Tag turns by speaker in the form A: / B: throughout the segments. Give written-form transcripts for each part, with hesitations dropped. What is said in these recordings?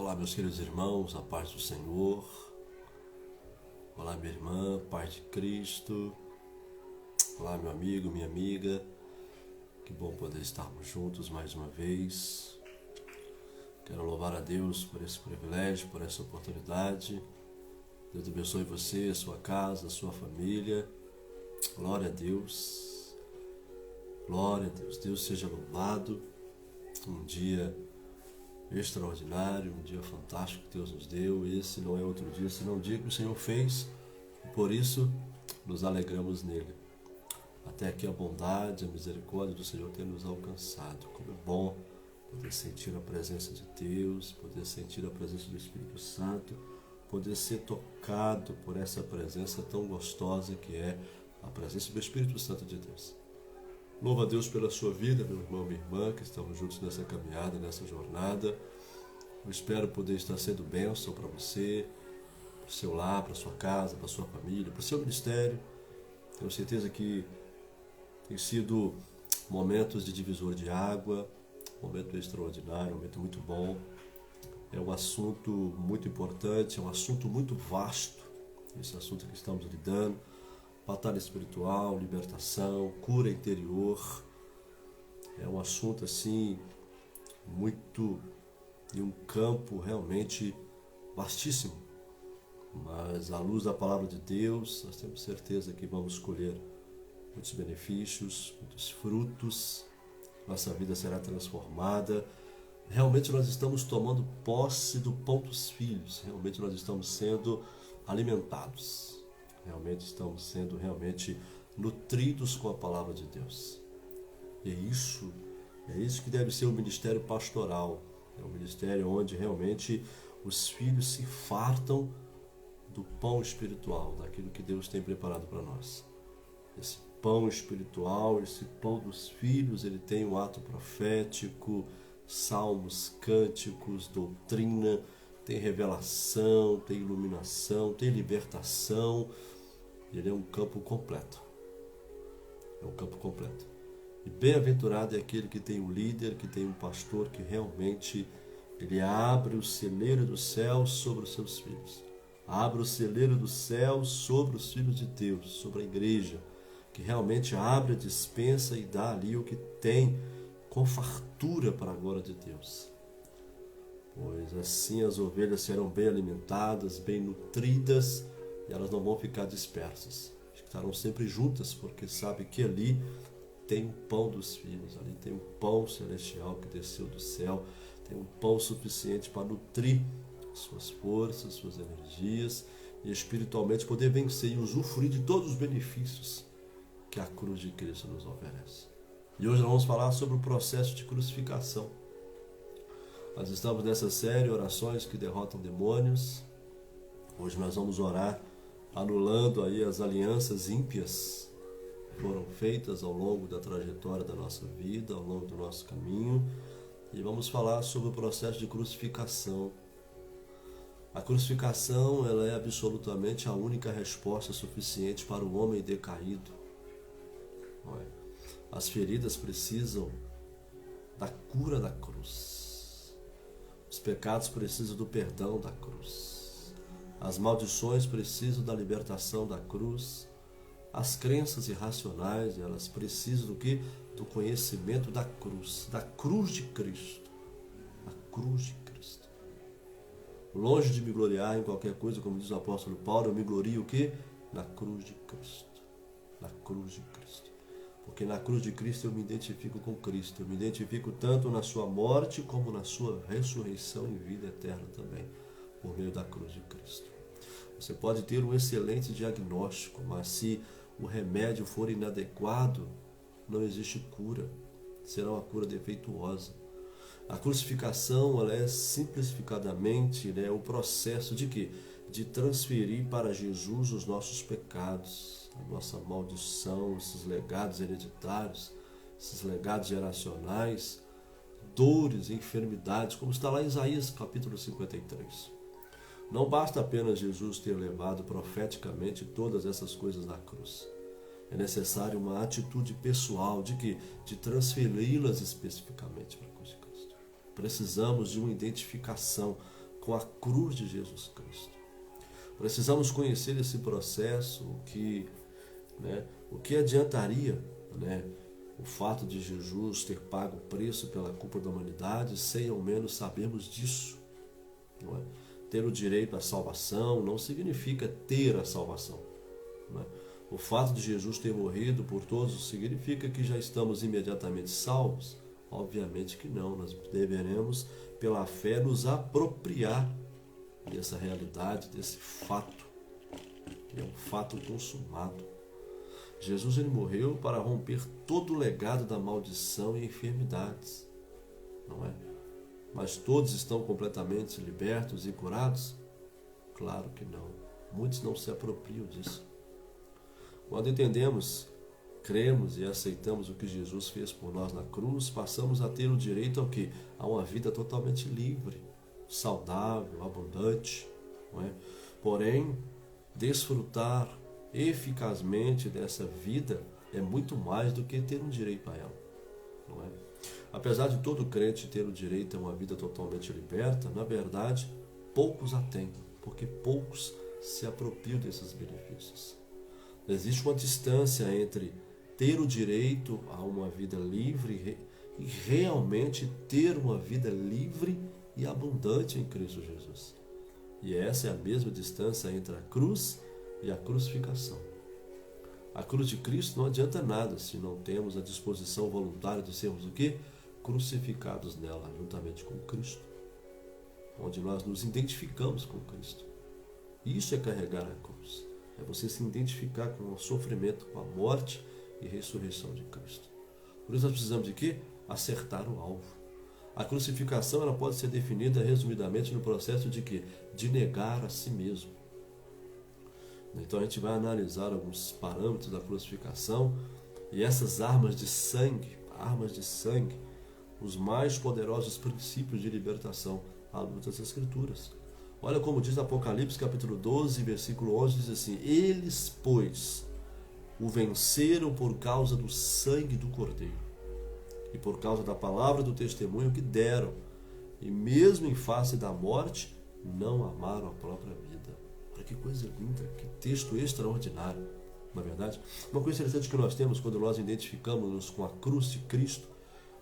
A: Olá, meus queridos irmãos, a paz do Senhor. Olá, minha irmã, paz de Cristo. Olá, meu amigo, minha amiga. Que bom poder estarmos juntos mais uma vez. Quero louvar a Deus por esse privilégio, por essa oportunidade. Deus abençoe você, a sua casa, a sua família. Glória a Deus. Glória a Deus. Deus seja louvado. Um dia extraordinário, um dia fantástico que Deus nos deu. Esse não é outro dia, senão um dia que o Senhor fez, e por isso nos alegramos nele. Até aqui a bondade, a misericórdia do Senhor tem nos alcançado. Como é bom poder sentir a presença de Deus, poder sentir a presença do Espírito Santo, poder ser tocado por essa presença tão gostosa que é a presença do Espírito Santo de Deus. Louva a Deus pela sua vida, meu irmão, minha irmã, que estamos juntos nessa caminhada, nessa jornada. Eu espero poder estar sendo bênção para você, para o seu lar, para a sua casa, para a sua família, para o seu ministério. Tenho certeza que tem sido momentos de divisor de água, momento extraordinário, momento muito bom. É um assunto muito importante, é um assunto muito vasto, esse assunto que estamos lidando. Batalha espiritual, libertação, cura interior. É um assunto assim, muito de um campo realmente vastíssimo. Mas à luz da palavra de Deus, nós temos certeza que vamos colher muitos benefícios, muitos frutos. Nossa vida será transformada. Realmente nós estamos tomando posse do pão dos filhos. Realmente nós estamos sendo alimentados. Realmente estamos sendo nutridos com a palavra de Deus. E é isso que deve ser o ministério pastoral. É um ministério onde realmente os filhos se fartam do pão espiritual, daquilo que Deus tem preparado para nós. Esse pão espiritual, esse pão dos filhos, ele tem um ato profético, salmos, cânticos, doutrina, tem revelação, tem iluminação, tem libertação. Ele é um campo completo. É um campo completo. E bem-aventurado é aquele que tem um líder, que tem um pastor que realmente ele abre o celeiro do céu sobre os seus filhos. Abre o celeiro do céu sobre os filhos de Deus, sobre a igreja, que realmente abre a despensa e dá ali o que tem com fartura para a glória de Deus. Pois assim as ovelhas serão bem alimentadas, bem nutridas, e elas não vão ficar dispersas. Estarão sempre juntas, porque sabe que ali tem o pão dos filhos, ali tem o pão celestial que desceu do céu, tem um pão suficiente para nutrir suas forças, suas energias, e espiritualmente poder vencer e usufruir de todos os benefícios que a cruz de Cristo nos oferece. E hoje nós vamos falar sobre o processo de crucificação. Nós estamos nessa série, Orações que Derrotam Demônios. Hoje nós vamos orar anulando aí as alianças ímpias que foram feitas ao longo da trajetória da nossa vida, ao longo do nosso caminho. E vamos falar sobre o processo de crucificação. A crucificação, ela é absolutamente a única resposta suficiente para o homem decaído. As feridas precisam da cura da cruz. Os pecados precisam do perdão da cruz. As maldições precisam da libertação da cruz. As crenças irracionais, elas precisam do quê? Do conhecimento da cruz de Cristo. A cruz de Cristo. Longe de me gloriar em qualquer coisa, como diz o apóstolo Paulo, eu me glorio o quê? Na cruz de Cristo. Na cruz de Cristo. Porque na cruz de Cristo eu me identifico com Cristo. Eu me identifico tanto na sua morte como na sua ressurreição em vida eterna também, por meio da cruz de Cristo. Você pode ter um excelente diagnóstico, mas se o remédio for inadequado, não existe cura. Será uma cura defeituosa. A crucificação, ela é simplificadamente o processo de quê? De transferir para Jesus os nossos pecados, a nossa maldição, esses legados hereditários, esses legados geracionais, dores, enfermidades, como está lá em Isaías capítulo 53. Não basta apenas Jesus ter levado profeticamente todas essas coisas na cruz. É necessário uma atitude pessoal de quê? De transferi-las especificamente para a cruz de Cristo. Precisamos de uma identificação com a cruz de Jesus Cristo. Precisamos conhecer esse processo, o que adiantaria, o fato de Jesus ter pago o preço pela culpa da humanidade, sem ao menos sabermos disso. Não é? Ter o direito à salvação não significa ter a salvação. Não é? O fato de Jesus ter morrido por todos significa que já estamos imediatamente salvos? Obviamente que não. Nós deveremos, pela fé, nos apropriar dessa realidade, desse fato, que é um fato consumado. Jesus ele morreu para romper todo o legado da maldição e enfermidades, não é? Mas todos estão completamente libertos e curados? Claro que não. Muitos não se apropriam disso. Quando entendemos, cremos e aceitamos o que Jesus fez por nós na cruz, passamos a ter o direito ao quê? A uma vida totalmente livre, saudável, abundante, não é? Porém, desfrutar eficazmente dessa vida é muito mais do que ter um direito a ela, não é? Apesar de todo crente ter o direito a uma vida totalmente liberta, na verdade, poucos a têm, porque poucos se apropriam desses benefícios. Existe uma distância entre ter o direito a uma vida livre e realmente ter uma vida livre e abundante em Cristo Jesus. E essa é a mesma distância entre a cruz e a crucificação. A cruz de Cristo não adianta nada se não temos a disposição voluntária de sermos o quê? Crucificados nela, juntamente com Cristo. Onde nós nos identificamos com Cristo. Isso é carregar a cruz. É você se identificar com o sofrimento, com a morte e ressurreição de Cristo. Por isso nós precisamos de quê? Acertar o alvo. A crucificação ela pode ser definida resumidamente no processo de quê? De negar a si mesmo. Então a gente vai analisar alguns parâmetros da crucificação e essas armas de sangue, os mais poderosos princípios de libertação à luz das Escrituras. Olha como diz Apocalipse capítulo 12, versículo 11, diz assim: eles, pois, o venceram por causa do sangue do Cordeiro e por causa da palavra do testemunho que deram, e mesmo em face da morte, não amaram a própria vida. Olha que coisa linda, que texto extraordinário, não é verdade? Uma coisa interessante que nós temos quando nós identificamos-nos com a cruz de Cristo,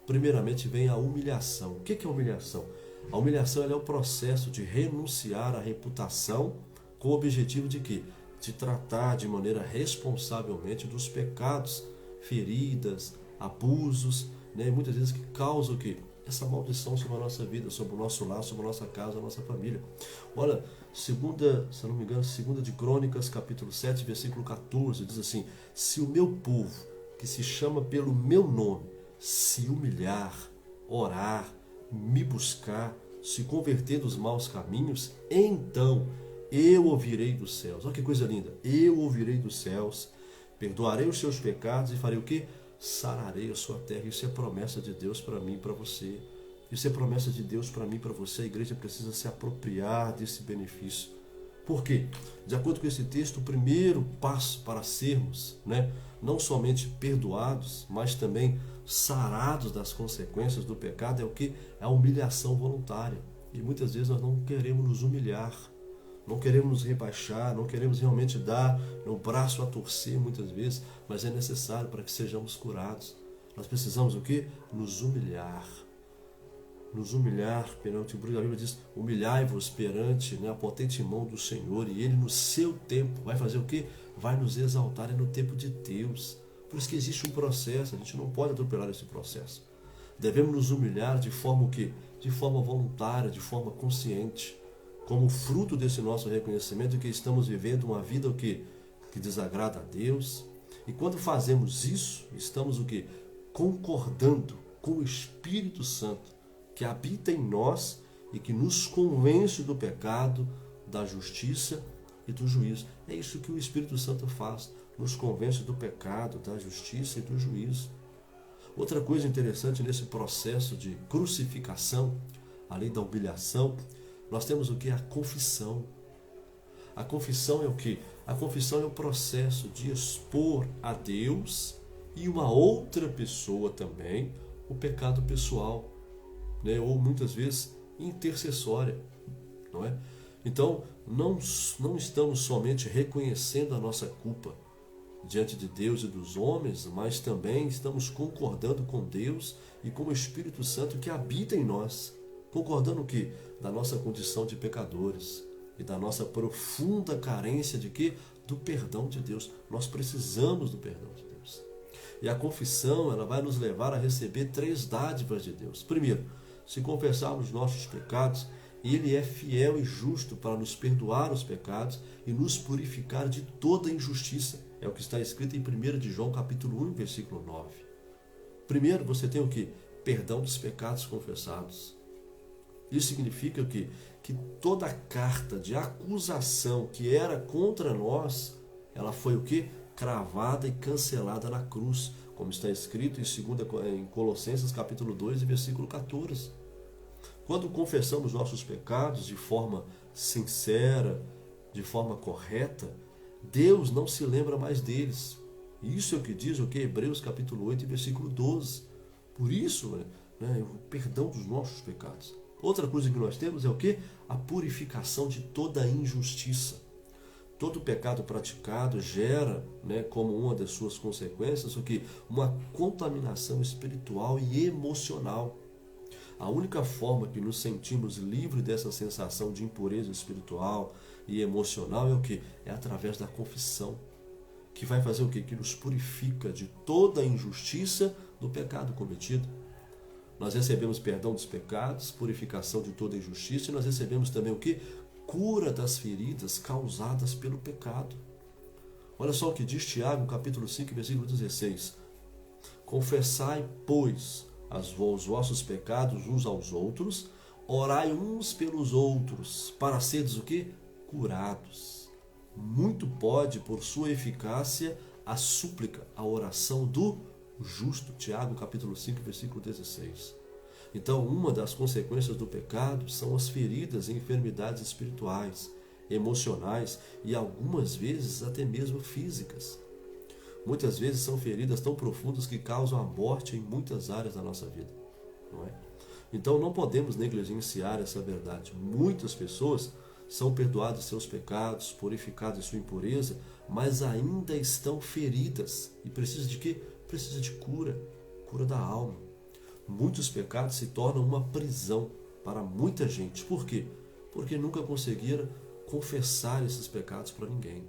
A: primeiramente vem a humilhação. O que é a humilhação? A humilhação é o processo de renunciar à reputação com o objetivo de quê? De tratar de maneira responsavelmente dos pecados, feridas, abusos, muitas vezes que causam o quê? Essa maldição sobre a nossa vida, sobre o nosso lar, sobre a nossa casa, a nossa família. Olha, se eu não me engano, 2 de Crônicas, capítulo 7, versículo 14, diz assim: se o meu povo, que se chama pelo meu nome, se humilhar, orar, me buscar, se converter dos maus caminhos, então eu ouvirei dos céus. Olha que coisa linda. Eu ouvirei dos céus, perdoarei os seus pecados e farei o quê? Sararei a sua terra. Isso é promessa de Deus para mim e para você. Isso é promessa de Deus para mim e para você. A igreja precisa se apropriar desse benefício. Por quê? De acordo com esse texto, o primeiro passo para sermos, não somente perdoados, mas também sarados das consequências do pecado é o que? É a humilhação voluntária. E muitas vezes nós não queremos nos humilhar, não queremos nos rebaixar, não queremos realmente dar o braço a torcer muitas vezes, mas é necessário para que sejamos curados. Nós precisamos o quê? Nos humilhar. Nos humilhar perante o Bíblia. A Bíblia diz: humilhai-vos perante a potente mão do Senhor, e Ele no seu tempo vai fazer o quê? Vai nos exaltar. É no tempo de Deus. Por isso que existe um processo, a gente não pode atropelar esse processo. Devemos nos humilhar de forma o quê? De forma voluntária, de forma consciente, como fruto desse nosso reconhecimento que estamos vivendo uma vida o quê? Que desagrada a Deus. E quando fazemos isso, estamos o quê? Concordando com o Espírito Santo que habita em nós e que nos convence do pecado, da justiça e do juízo. É isso que o Espírito Santo faz, nos convence do pecado, da justiça e do juízo. Outra coisa interessante nesse processo de crucificação, além da humilhação, nós temos o que? A confissão. A confissão é o que? A confissão é o processo de expor a Deus e uma outra pessoa também o pecado pessoal, ou muitas vezes intercessória. não é? Então, não estamos somente reconhecendo a nossa culpa diante de Deus e dos homens, mas também estamos concordando com Deus e com o Espírito Santo que habita em nós. Concordando o quê? Da nossa condição de pecadores e da nossa profunda carência de quê? Do perdão de Deus. Nós precisamos do perdão de Deus. E a confissão, ela vai nos levar a receber 3 dádivas de Deus. Primeiro, se confessarmos nossos pecados, Ele é fiel e justo para nos perdoar os pecados e nos purificar de toda injustiça. É o que está escrito em 1 de João, capítulo 1, versículo 9. Primeiro, você tem o quê? Perdão dos pecados confessados. Isso significa o quê? Que toda carta de acusação que era contra nós, ela foi o quê? Cravada e cancelada na cruz, como está escrito em Colossenses capítulo 2, versículo 14. Quando confessamos nossos pecados de forma sincera, de forma correta, Deus não se lembra mais deles. Isso é o que diz o que? Hebreus capítulo 8, versículo 12. Por isso, o perdão dos nossos pecados. Outra coisa que nós temos é o que? A purificação de toda injustiça. Todo pecado praticado gera, como uma das suas consequências, o que? Uma contaminação espiritual e emocional. A única forma que nos sentimos livres dessa sensação de impureza espiritual e emocional é o que? É através da confissão, que vai fazer o quê? Que nos purifica de toda a injustiça do pecado cometido. Nós recebemos perdão dos pecados, purificação de toda a injustiça, e nós recebemos também o quê? Cura das feridas causadas pelo pecado. Olha só o que diz Tiago, capítulo 5, versículo 16. Confessai, pois, os vossos pecados uns aos outros, orai uns pelos outros, para seres o quê? Curados. Muito pode, por sua eficácia, a súplica, a oração do justo. Tiago, capítulo 5, versículo 16. Então, uma das consequências do pecado são as feridas e enfermidades espirituais, emocionais e algumas vezes até mesmo físicas. Muitas vezes são feridas tão profundas que causam a morte em muitas áreas da nossa vida, não é? Então não podemos negligenciar essa verdade. Muitas pessoas são perdoadas seus pecados, purificadas de sua impureza, mas ainda estão feridas. E precisa de quê? Precisa de cura, cura da alma. Muitos pecados se tornam uma prisão para muita gente. Por quê? Porque nunca conseguiram confessar esses pecados para ninguém.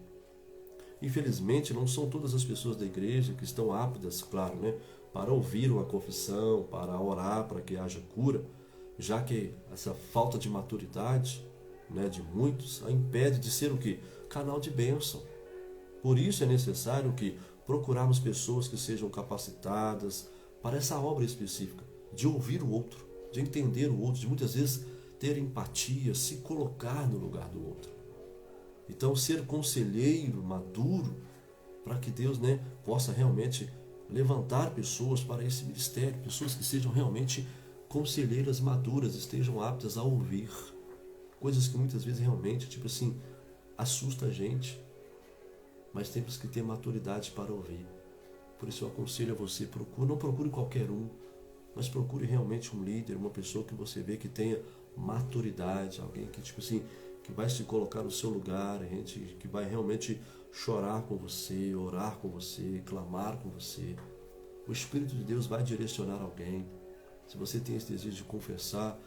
A: Infelizmente, não são todas as pessoas da igreja que estão aptas, claro, para ouvir uma confissão, para orar, para que haja cura, já que essa falta de maturidade, de muitos, a impede de ser o quê? Canal de bênção. Por isso é necessário que procurarmos pessoas que sejam capacitadas para essa obra específica, de ouvir o outro, de entender o outro, de muitas vezes ter empatia, se colocar no lugar do outro. Então, ser conselheiro maduro, para que Deus possa realmente levantar pessoas para esse ministério, pessoas que sejam realmente conselheiras maduras, estejam aptas a ouvir coisas que muitas vezes realmente, assusta a gente, mas temos que ter maturidade para ouvir. Por isso eu aconselho a você, não procure qualquer um, mas procure realmente um líder, uma pessoa que você vê que tenha maturidade, alguém que que vai se colocar no seu lugar, gente que vai realmente chorar com você, orar com você, clamar com você. O Espírito de Deus vai direcionar alguém. Se você tem esse desejo de confessar,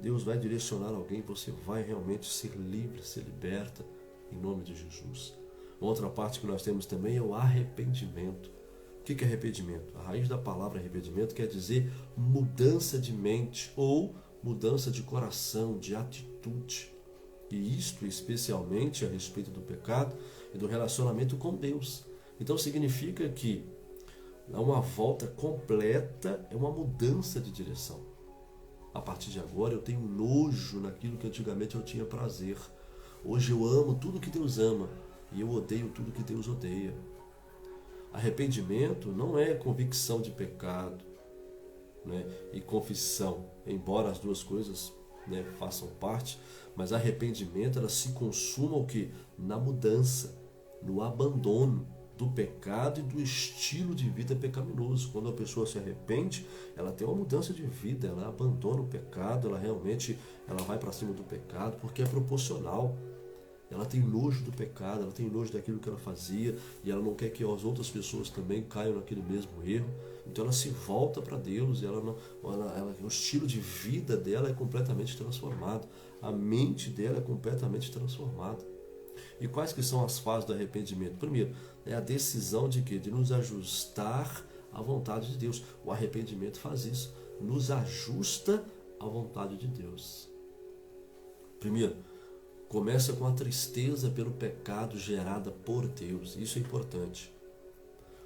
A: Deus vai direcionar alguém, você vai realmente ser livre, ser liberta, em nome de Jesus. Outra parte que nós temos também é o arrependimento. O que é arrependimento? A raiz da palavra arrependimento quer dizer mudança de mente ou mudança de coração, de atitude. E isto especialmente a respeito do pecado e do relacionamento com Deus. Então significa que é uma volta completa, é uma mudança de direção. A partir de agora eu tenho nojo naquilo que antigamente eu tinha prazer. Hoje eu amo tudo que Deus ama e eu odeio tudo que Deus odeia. Arrependimento não é convicção de pecado, e confissão, embora as duas coisas façam parte, mas arrependimento ela se consuma o que? Na mudança, no abandono do pecado e do estilo de vida pecaminoso. Quando a pessoa se arrepende, ela tem uma mudança de vida, ela abandona o pecado, ela vai para cima do pecado, porque é proporcional. Ela tem nojo do pecado, ela tem nojo daquilo que ela fazia, e ela não quer que as outras pessoas também caiam naquele mesmo erro. Então ela se volta para Deus, e o estilo de vida dela é completamente transformado, a mente dela é completamente transformada. E quais que são as fases do arrependimento? Primeiro, é a decisão de quê? De nos ajustar à vontade de Deus. O arrependimento faz isso, nos ajusta à vontade de Deus. Primeiro, começa com a tristeza pelo pecado gerada por Deus. Isso é importante.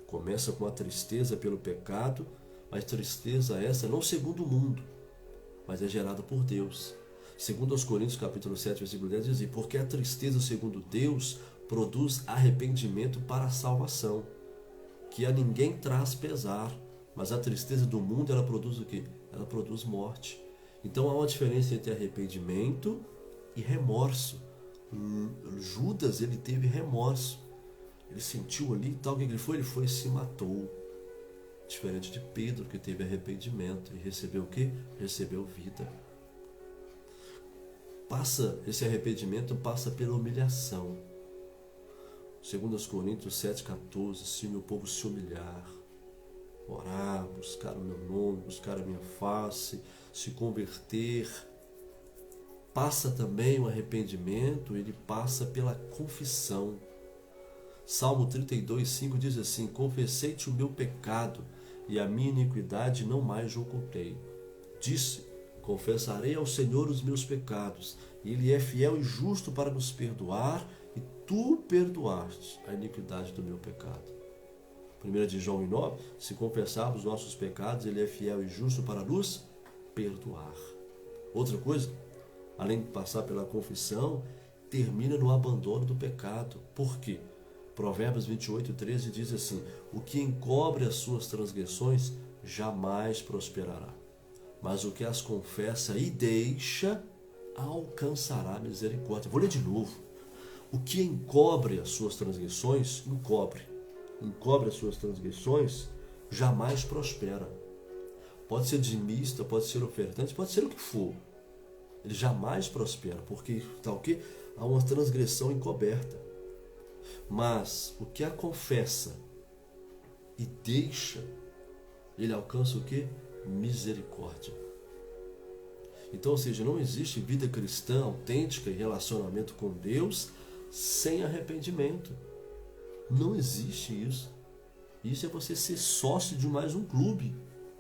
A: Começa com a tristeza pelo pecado, mas tristeza essa não segundo o mundo, mas é gerada por Deus. Segundo aos Coríntios capítulo 7, versículo 10, diz: porque a tristeza segundo Deus produz arrependimento para a salvação, que a ninguém traz pesar, mas a tristeza do mundo, ela produz o quê? Ela produz morte. Então há uma diferença entre arrependimento e remorso. Judas, ele teve remorso, ele sentiu ali tal, que ele foi? Ele foi e se matou. Diferente de Pedro, que teve arrependimento e recebeu o quê? Recebeu vida. Esse arrependimento passa pela humilhação. Segundo aos Coríntios 7,14, se meu povo se humilhar, orar, buscar o meu nome, buscar a minha face, se converter, passa também o arrependimento, ele passa pela confissão. Salmo 32,5 diz assim: confessei-te o meu pecado e a minha iniquidade não mais ocultei. Disse: confessarei ao Senhor os meus pecados, e Ele é fiel e justo para nos perdoar, e tu perdoaste a iniquidade do meu pecado. 1 de João 9, se confessarmos os nossos pecados, Ele é fiel e justo para nos perdoar. Outra coisa, além de passar pela confissão, termina no abandono do pecado. Por quê? Provérbios 28,13 diz assim: o que encobre as suas transgressões jamais prosperará, mas o que as confessa e deixa alcançará misericórdia. Vou ler de novo. O que encobre as suas transgressões, encobre as suas transgressões, jamais prospera. Pode ser dizimista, pode ser ofertante, pode ser o que for. Ele jamais prospera, porque tal que há uma transgressão encoberta. Mas o que a confessa e deixa, ele alcança o que? Misericórdia. Então, ou seja, não existe vida cristã autêntica e relacionamento com Deus sem arrependimento. Não existe isso. Isso é você ser sócio de mais um clube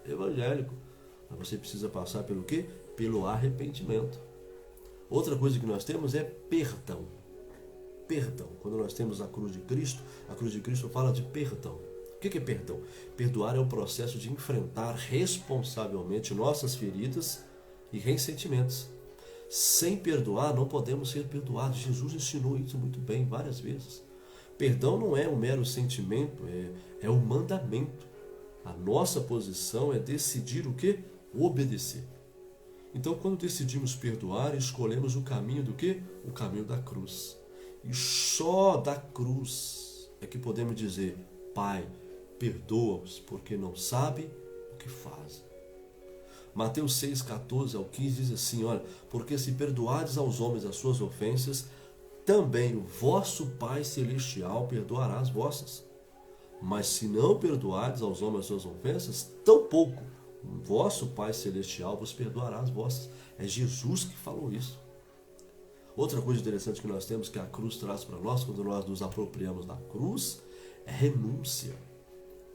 A: evangélico. Mas você precisa passar pelo quê? Pelo arrependimento. Outra coisa que nós temos é perdão. Perdão. Quando nós temos a cruz de Cristo fala de perdão. O que é perdão? Perdoar é o processo de enfrentar responsavelmente nossas feridas e ressentimentos. Sem perdoar, não podemos ser perdoados. Jesus ensinou isso muito bem, várias vezes. Perdão não é um mero sentimento, é um mandamento. A nossa posição é decidir o quê? Obedecer. Então, quando decidimos perdoar, escolhemos o caminho do quê? O caminho da cruz. E só da cruz é que podemos dizer: Pai, perdoa-os, porque não sabem o que fazem. Mateus 6,14 ao 15 diz assim: olha, porque se perdoardes aos homens as suas ofensas, também o vosso Pai Celestial perdoará as vossas. Mas se não perdoardes aos homens as suas ofensas, tampouco o vosso Pai Celestial vos perdoará as vossas. É Jesus que falou isso. Outra coisa interessante que nós temos que a cruz traz para nós, quando nós nos apropriamos da cruz, é renúncia.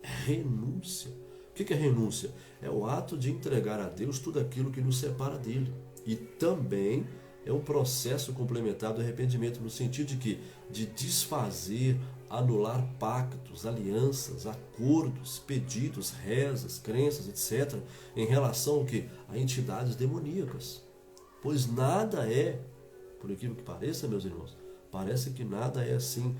A: É renúncia. O que é renúncia? É o ato de entregar a Deus tudo aquilo que nos separa dele. E também é um processo complementar do arrependimento, no sentido de que? De desfazer, anular pactos, alianças, acordos, pedidos, rezas, crenças, etc., em relação ao quê? A entidades demoníacas. Pois nada é, por aquilo que pareça, meus irmãos, parece que nada é assim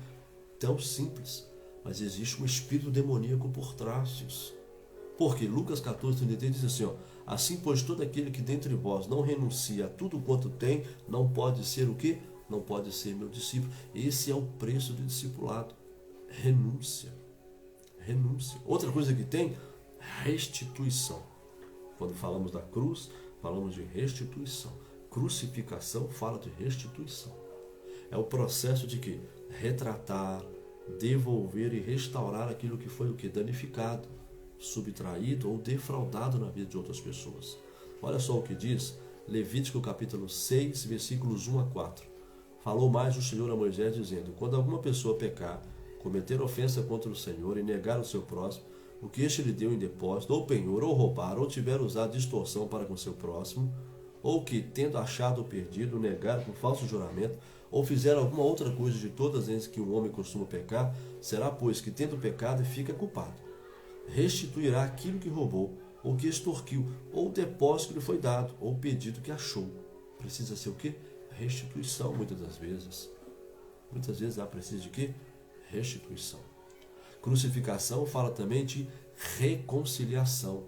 A: tão simples, mas existe um espírito demoníaco por trás disso. Porque Lucas 14,33 diz assim: assim, pois, todo aquele que dentre vós não renuncia a tudo quanto tem, não pode ser o quê? Não pode ser meu discípulo. Esse é o preço do discipulado. renúncia. Renúncia. Outra coisa que tem, restituição. Quando falamos da cruz, falamos de restituição. Crucificação fala de restituição. É o processo de que? Retratar, devolver e restaurar aquilo que foi o que? Danificado, subtraído ou defraudado na vida de outras pessoas. Olha só o que diz Levítico capítulo 6, versículos 1 a 4. Falou mais o Senhor a Moisés dizendo: quando alguma pessoa pecar, cometer ofensa contra o Senhor e negar o seu próximo, o que este lhe deu em depósito, ou penhor, ou roubar, ou tiver usado distorção para com seu próximo, ou que, tendo achado o perdido, negar com falso juramento, ou fizer alguma outra coisa de todas as que um homem costuma pecar, será, pois, que tendo pecado, fica culpado. Restituirá aquilo que roubou, ou que extorquiu, ou o depósito que lhe foi dado, ou o pedido que achou. Precisa ser o quê? Restituição, muitas das vezes. Muitas vezes precisa de quê? Restituição. Crucificação fala também de reconciliação.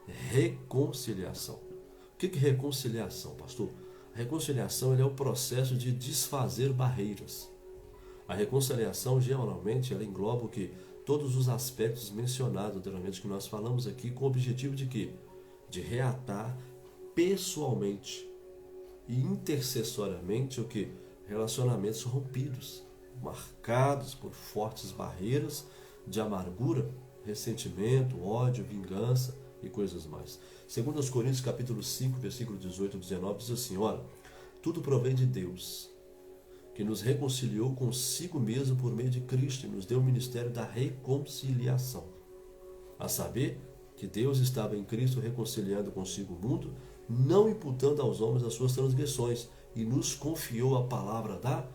A: Reconciliação. O que é reconciliação, pastor? A reconciliação é o processo de desfazer barreiras. A reconciliação, geralmente, ela engloba o quê? Todos os aspectos mencionados anteriormente que nós falamos aqui, com o objetivo de quê? De reatar pessoalmente e intercessoriamente o quê? Relacionamentos rompidos, marcados por fortes barreiras de amargura, ressentimento, ódio, vingança e coisas mais. Segundo aos Coríntios capítulo 5, versículo 18 e 19, diz assim: ora, tudo provém de Deus, que nos reconciliou consigo mesmo por meio de Cristo e nos deu o ministério da reconciliação. A saber, que Deus estava em Cristo reconciliando consigo o mundo, não imputando aos homens as suas transgressões, e nos confiou a palavra da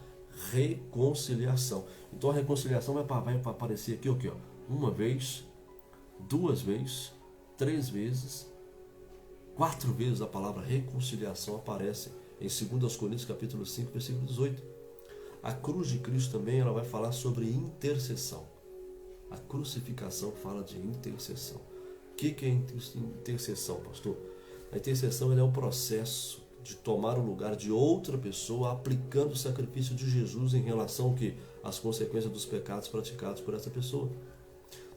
A: reconciliação. Então a reconciliação vai aparecer aqui, ó, uma vez, duas vezes, três vezes, quatro vezes a palavra reconciliação aparece em 2 Coríntios capítulo 5, versículo 18. A cruz de Cristo também ela vai falar sobre intercessão. A crucificação fala de intercessão. O que é intercessão, pastor? A intercessão é o processo de tomar o lugar de outra pessoa aplicando o sacrifício de Jesus em relação ao que? Às consequências dos pecados praticados por essa pessoa.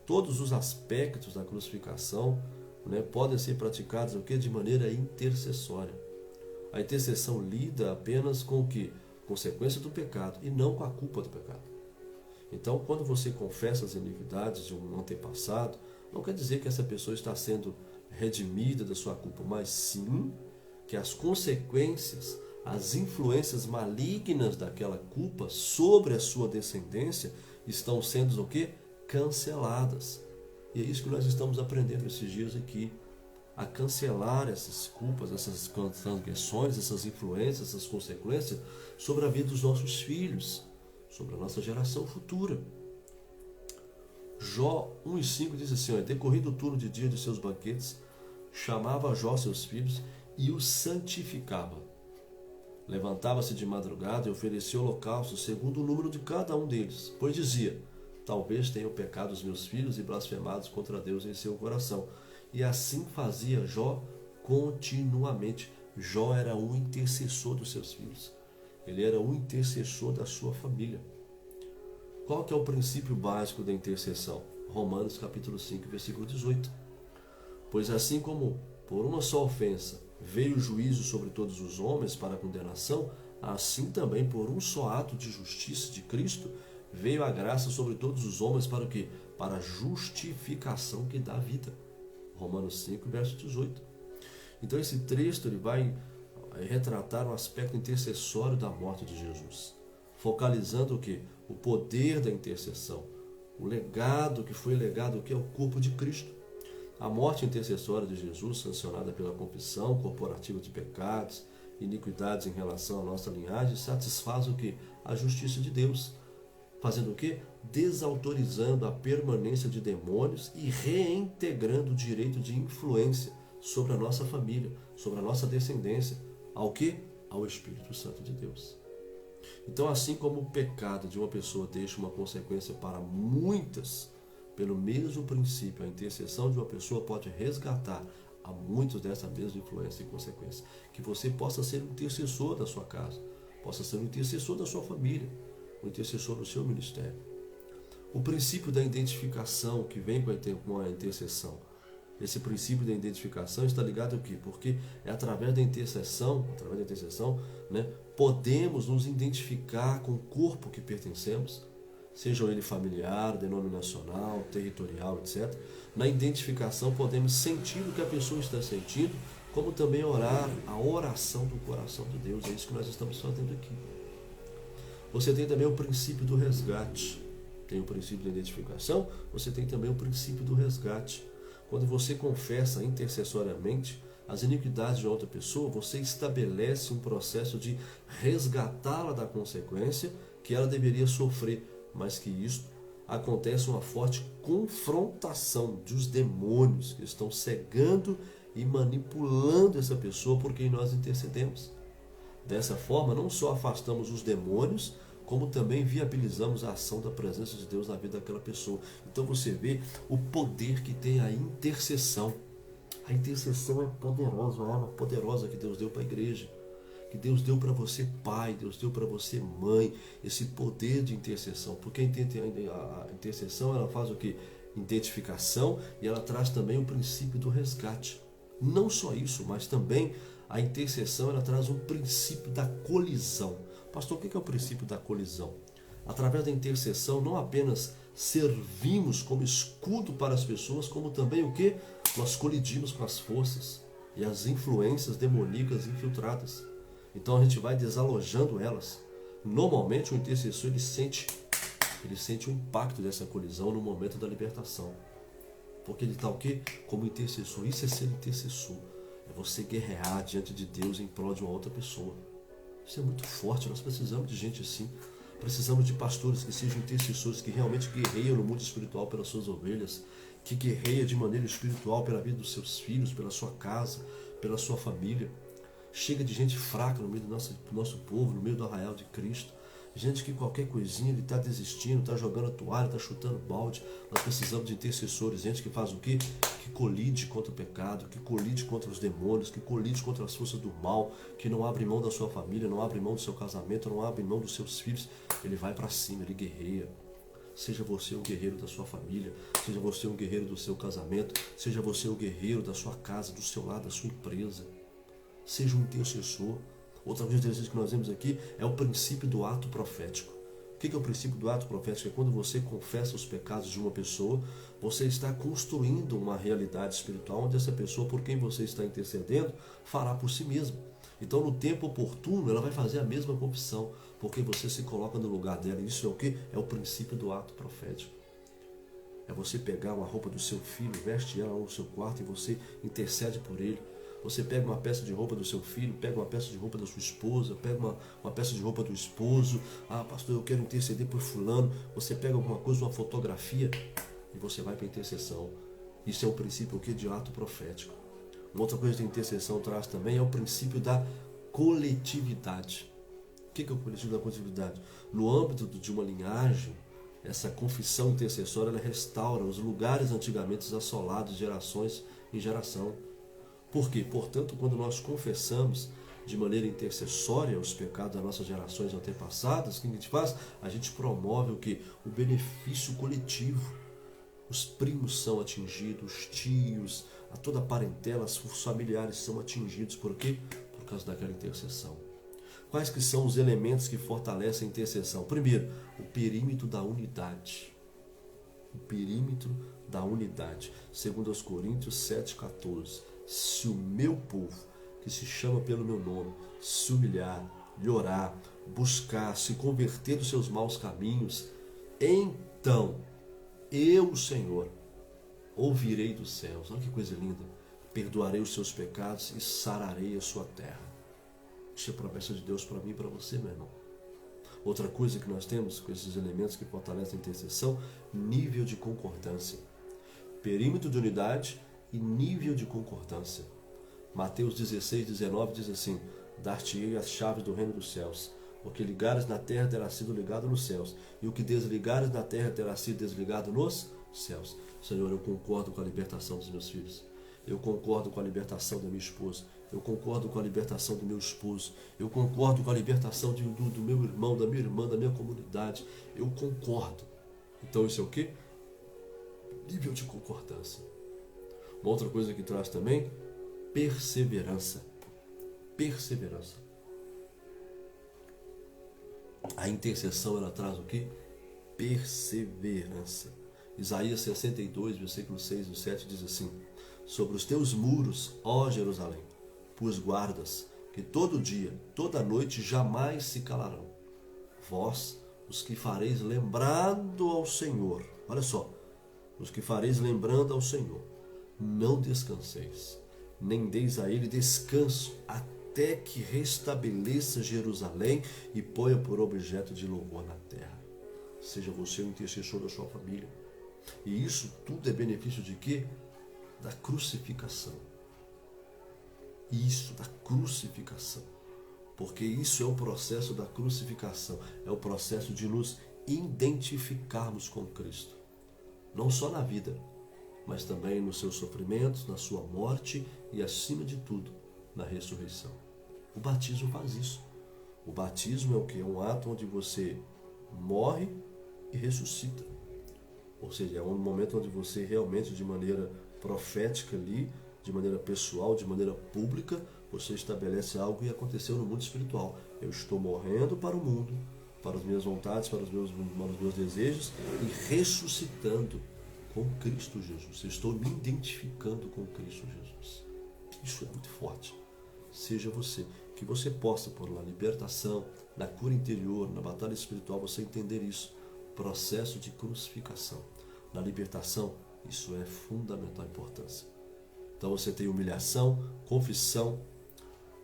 A: Todos os aspectos da crucificação, podem ser praticados o que? De maneira intercessória. A intercessão lida apenas com o que? Consequência do pecado e não com a culpa do pecado. Então, quando você confessa as iniquidades de um antepassado, não quer dizer que essa pessoa está sendo redimida da sua culpa, mas sim que as consequências, as influências malignas daquela culpa sobre a sua descendência estão sendo o quê? Canceladas. E é isso que nós estamos aprendendo esses dias aqui, a cancelar essas culpas, essas transgressões, essas influências, essas consequências sobre a vida dos nossos filhos, sobre a nossa geração futura. Jó 1:5 diz assim: decorrido o turno de dia de seus banquetes, chamava Jó seus filhos e os santificava. Levantava-se de madrugada e oferecia holocausto segundo o número de cada um deles, pois dizia: talvez tenham pecado os meus filhos e blasfemados contra Deus em seu coração. E assim fazia Jó continuamente. Jó era um intercessor dos seus filhos. Ele era um intercessor da sua família. Qual que é o princípio básico da intercessão? Romanos capítulo 5, versículo 18. Pois assim como por uma só ofensa veio o juízo sobre todos os homens para a condenação, assim também por um só ato de justiça de Cristo veio a graça sobre todos os homens para o quê? Para a justificação que dá vida. Romanos 5, verso 18. Então esse texto ele vai retratar o aspecto intercessório da morte de Jesus, focalizando o quê? O poder da intercessão, o legado que foi legado que é o corpo de Cristo. A morte intercessória de Jesus, sancionada pela confissão corporativa de pecados, iniquidades em relação à nossa linhagem, satisfaz o quê? A justiça de Deus. Fazendo o quê? Desautorizando a permanência de demônios e reintegrando o direito de influência sobre a nossa família, sobre a nossa descendência. Ao quê? Ao Espírito Santo de Deus. Então, assim como o pecado de uma pessoa deixa uma consequência para muitas, pelo mesmo princípio, a intercessão de uma pessoa pode resgatar a muitos dessa mesma influência e consequência. Que você possa ser um intercessor da sua casa, possa ser um intercessor da sua família, um intercessor do seu ministério. O princípio da identificação que vem com a intercessão. Esse princípio da identificação está ligado ao quê? Porque é através da intercessão, né, podemos nos identificar com o corpo que pertencemos, seja ele familiar, denominacional, territorial, etc. Na identificação podemos sentir o que a pessoa está sentindo, como também orar a oração do coração de Deus. É isso que nós estamos fazendo aqui. Você tem também o princípio do resgate. Tem o princípio da identificação, você tem também o princípio do resgate. Quando você confessa intercessoriamente as iniquidades de outra pessoa, você estabelece um processo de resgatá-la da consequência que ela deveria sofrer, mas que isto acontece uma forte confrontação dos demônios que estão cegando e manipulando essa pessoa por quem nós intercedemos. Dessa forma, não só afastamos os demônios, como também viabilizamos a ação da presença de Deus na vida daquela pessoa. Então você vê o poder que tem a intercessão. A intercessão é poderosa, é uma arma poderosa que Deus deu para a igreja, que Deus deu para você pai, Deus deu para você mãe, esse poder de intercessão. Porque a intercessão, ela faz o quê? Identificação, e ela traz também o princípio do resgate. Não só isso, mas também a intercessão, ela traz um princípio da colisão. Pastor, o que é o princípio da colisão? Através da intercessão, não apenas servimos como escudo para as pessoas, como também o que? Nós colidimos com as forças e as influências demoníacas infiltradas. Então a gente vai desalojando elas. Normalmente o intercessor ele sente o impacto dessa colisão no momento da libertação. Porque ele está o quê? Como intercessor. Isso é ser intercessor. É você guerrear diante de Deus em prol de uma outra pessoa. Isso é muito forte, nós precisamos de gente assim. Precisamos de pastores que sejam intercessores, que realmente guerreiam no mundo espiritual pelas suas ovelhas, que guerreia de maneira espiritual pela vida dos seus filhos, pela sua casa, pela sua família. Chega de gente fraca no meio do nosso povo, no meio do arraial de Cristo. Gente que qualquer coisinha ele está desistindo, está jogando a toalha, está chutando balde. Nós precisamos de intercessores, gente que faz o quê? Que colide contra o pecado, que colide contra os demônios, que colide contra as forças do mal, que não abre mão da sua família, não abre mão do seu casamento, não abre mão dos seus filhos. Ele vai para cima, ele guerreia. Seja você um guerreiro da sua família, seja você um guerreiro do seu casamento, seja você um guerreiro da sua casa, do seu lado, da sua empresa. Seja um intercessor. Outra coisa interessante que nós vemos aqui é o princípio do ato profético. O que é o princípio do ato profético? É quando você confessa os pecados de uma pessoa, você está construindo uma realidade espiritual onde essa pessoa, por quem você está intercedendo, fará por si mesma. Então, no tempo oportuno, ela vai fazer a mesma confissão, porque você se coloca no lugar dela. Isso é o quê? É o princípio do ato profético. É você pegar uma roupa do seu filho, veste ela no seu quarto e você intercede por ele. Você pega uma peça de roupa do seu filho, pega uma peça de roupa da sua esposa, pega uma peça de roupa do esposo. Ah, pastor, eu quero interceder por fulano. Você pega alguma coisa, uma fotografia, e você vai para a intercessão. Isso é um princípio de ato profético. Uma outra coisa que a intercessão traz também é o princípio da coletividade. O que é o princípio da coletividade? No âmbito de uma linhagem, essa confissão intercessória ela restaura os lugares antigamente assolados de gerações em geração. Por quê? Portanto, quando nós confessamos de maneira intercessória os pecados das nossas gerações antepassadas, o que a gente faz? A gente promove o quê? O benefício coletivo. Os primos são atingidos, os tios, a toda a parentela, os familiares são atingidos. Por quê? Por causa daquela intercessão. Quais que são os elementos que fortalecem a intercessão? Primeiro, o perímetro da unidade. O perímetro da unidade. Segundo aos Coríntios 7,14. Se o meu povo, que se chama pelo meu nome, se humilhar, lhe orar, buscar, se converter dos seus maus caminhos, então eu, Senhor, ouvirei dos céus. Olha que coisa linda. Perdoarei os seus pecados e sararei a sua terra. Isso é a promessa de Deus para mim e para você, meu irmão. Outra coisa que nós temos com esses elementos que fortalecem a intercessão, nível de concordância. Perímetro de unidade e nível de concordância. Mateus 16:19 diz assim: dar-te-ei as chaves do reino dos céus. O que ligares na terra terá sido ligado nos céus, e o que desligares na terra terá sido desligado nos céus. Senhor, eu concordo com a libertação dos meus filhos. Eu concordo com a libertação da minha esposa. Eu concordo com a libertação do meu esposo. Eu concordo com a libertação do meu irmão, da minha irmã, da minha comunidade. Eu concordo. Então isso é o quê? Nível de concordância. Uma outra coisa que traz também, perseverança. Perseverança. A intercessão, ela traz o quê? Perseverança. Isaías 62, versículo 6 e 7 diz assim: sobre os teus muros, ó Jerusalém, pus guardas, que todo dia, toda noite jamais se calarão. Vós, os que fareis lembrando ao Senhor, olha só, os que fareis lembrando ao Senhor, não descanseis, nem deis a ele descanso, até que restabeleça Jerusalém e ponha por objeto de louvor na terra. Seja você o intercessor da sua família. E isso tudo é benefício de quê? Da crucificação. Isso, da crucificação. Porque isso é o processo da crucificação. É o processo de nos identificarmos com Cristo. Não só na vida, mas também nos seus sofrimentos, na sua morte e, acima de tudo, na ressurreição. O batismo faz isso. O batismo é o que? É um ato onde você morre e ressuscita. Ou seja, é um momento onde você realmente, de maneira profética ali, de maneira pessoal, de maneira pública, você estabelece algo que aconteceu no mundo espiritual. Eu estou morrendo para o mundo, para as minhas vontades, para os meus desejos e ressuscitando com Cristo Jesus. Eu estou me identificando com Cristo Jesus. Isso é muito forte. Seja você, que você possa, por na libertação, na cura interior, na batalha espiritual, você entender isso. Processo de crucificação. Na libertação, isso é fundamental importância. Então você tem humilhação, confissão,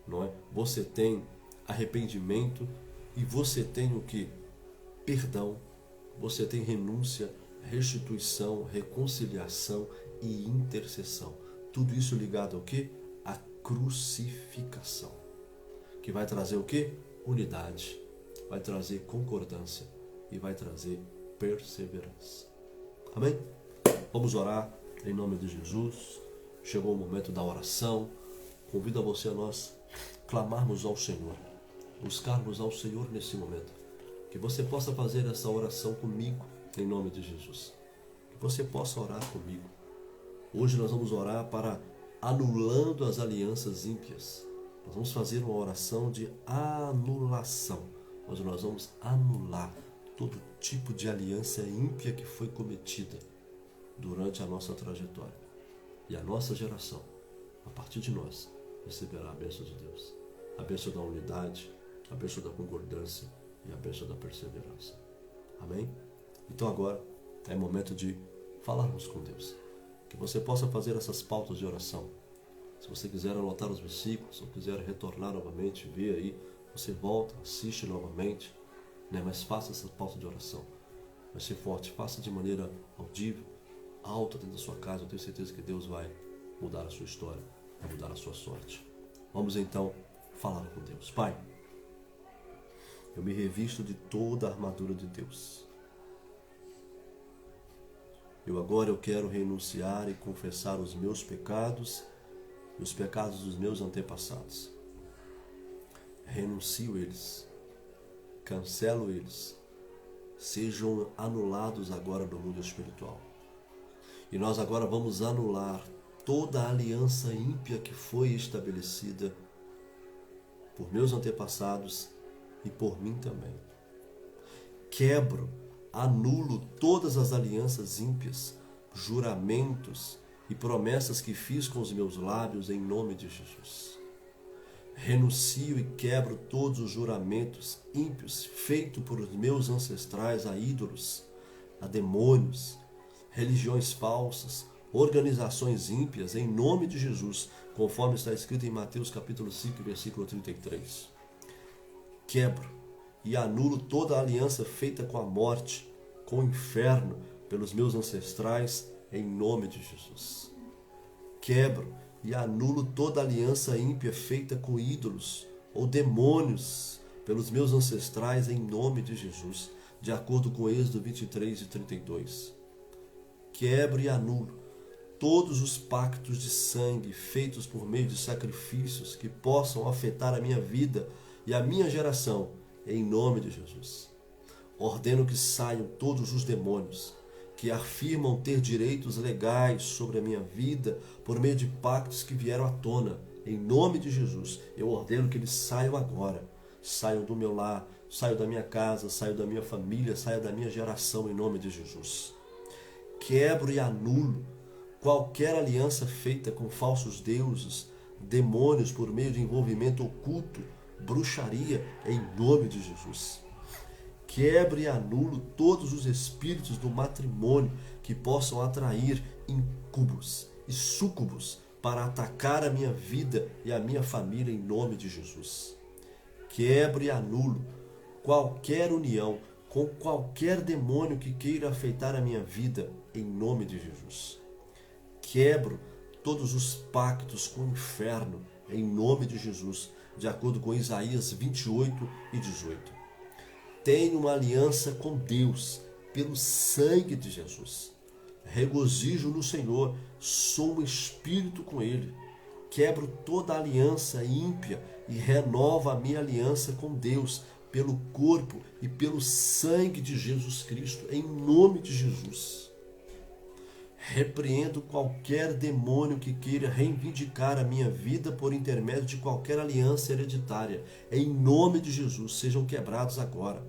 A: não é? Você tem arrependimento e você tem o que? Perdão. Você tem renúncia, restituição, reconciliação e intercessão. Tudo isso ligado ao que? A crucificação. Que vai trazer o que? Unidade. Vai trazer concordância e vai trazer perseverança. Amém? Vamos orar em nome de Jesus. Chegou o momento da oração. Convido a você a nós clamarmos ao Senhor, buscarmos ao Senhor nesse momento. Que você possa fazer essa oração comigo em nome de Jesus. Que você possa orar comigo. Hoje nós vamos orar para anulando as alianças ímpias. Nós vamos fazer uma oração de anulação, onde nós vamos anular todo tipo de aliança ímpia que foi cometida durante a nossa trajetória. E a nossa geração, a partir de nós, receberá a bênção de Deus. A bênção da unidade, a bênção da concordância e a bênção da perseverança. Amém? Então agora é momento de falarmos com Deus. Que você possa fazer essas pautas de oração. Se você quiser anotar os versículos, ou quiser retornar novamente, ver aí, você volta, assiste novamente, né? Mas faça essa pauta de oração. Vai ser forte, faça de maneira audível, alta dentro da sua casa. Eu tenho certeza que Deus vai mudar a sua história, vai mudar a sua sorte. Vamos então falar com Deus. Pai, eu me revisto de toda a armadura de Deus. Eu quero renunciar e confessar os meus pecados e os pecados dos meus antepassados. Renuncio eles, cancelo eles, sejam anulados agora no mundo espiritual. E nós agora vamos anular toda a aliança ímpia que foi estabelecida por meus antepassados e por mim também. Quebro, anulo todas as alianças ímpias, juramentos e promessas que fiz com os meus lábios em nome de Jesus. Renuncio e quebro todos os juramentos ímpios feitos por meus ancestrais a ídolos, a demônios, religiões falsas, organizações ímpias em nome de Jesus, conforme está escrito em Mateus capítulo 5, versículo 33. Quebro e anulo toda a aliança feita com a morte, com o inferno, pelos meus ancestrais, em nome de Jesus. Quebro e anulo toda a aliança ímpia feita com ídolos ou demônios, pelos meus ancestrais, em nome de Jesus, de acordo com Êxodo 23 e 32. Quebro e anulo todos os pactos de sangue feitos por meio de sacrifícios que possam afetar a minha vida e a minha geração, em nome de Jesus. Ordeno que saiam todos os demônios que afirmam ter direitos legais sobre a minha vida por meio de pactos que vieram à tona. Em nome de Jesus, eu ordeno que eles saiam agora. Saiam do meu lar, saiam da minha casa, saiam da minha família, saiam da minha geração, em nome de Jesus. Quebro e anulo qualquer aliança feita com falsos deuses, demônios por meio de envolvimento oculto, bruxaria, em nome de Jesus. Quebro e anulo todos os espíritos do matrimônio que possam atrair incubos e súcubos para atacar a minha vida e a minha família, em nome de Jesus. Quebro e anulo qualquer união com qualquer demônio que queira afetar a minha vida, em nome de Jesus. Quebro todos os pactos com o inferno, em nome de Jesus, de acordo com Isaías 28 e 18. Tenho uma aliança com Deus, pelo sangue de Jesus. Regozijo no Senhor, sou um espírito com Ele. Quebro toda a aliança ímpia e renovo a minha aliança com Deus, pelo corpo e pelo sangue de Jesus Cristo, em nome de Jesus. Repreendo qualquer demônio que queira reivindicar a minha vida por intermédio de qualquer aliança hereditária. Em nome de Jesus, sejam quebrados agora.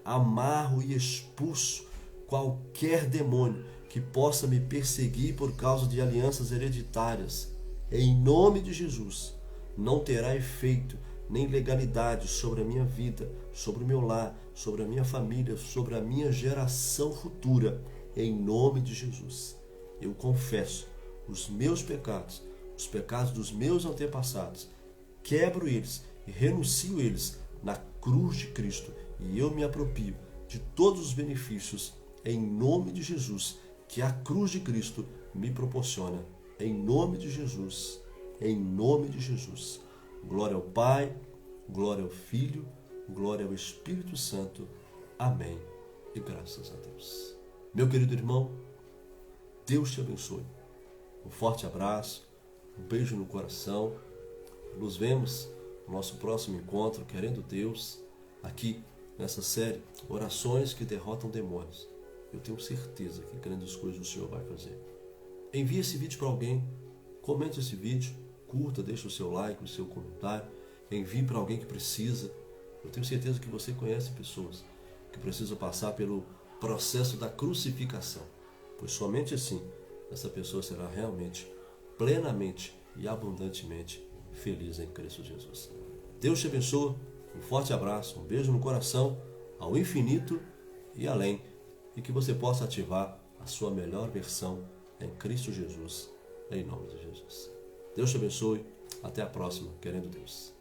A: Amarro e expulso qualquer demônio que possa me perseguir por causa de alianças hereditárias. Em nome de Jesus, não terá efeito nem legalidade sobre a minha vida, sobre o meu lar, sobre a minha família, sobre a minha geração futura. Em nome de Jesus, eu confesso os meus pecados, os pecados dos meus antepassados, quebro eles e renuncio eles na cruz de Cristo, e eu me aproprio de todos os benefícios, em nome de Jesus, que a cruz de Cristo me proporciona. Em nome de Jesus, em nome de Jesus. Glória ao Pai, glória ao Filho, glória ao Espírito Santo. Amém. E graças a Deus. Meu querido irmão, Deus te abençoe. Um forte abraço, um beijo no coração. Nos vemos no nosso próximo encontro, querendo Deus, aqui nessa série Orações que Derrotam Demônios. Eu tenho certeza que grandes coisas o Senhor vai fazer. Envie esse vídeo para alguém, comente esse vídeo, curta, deixe o seu like, o seu comentário, envie para alguém que precisa. Eu tenho certeza que você conhece pessoas que precisam passar pelo processo da crucificação, pois somente assim essa pessoa será realmente, plenamente e abundantemente feliz em Cristo Jesus. Deus te abençoe, um forte abraço, um beijo no coração, ao infinito e além, e que você possa ativar a sua melhor versão em Cristo Jesus, em nome de Jesus. Deus te abençoe, até a próxima, querendo Deus.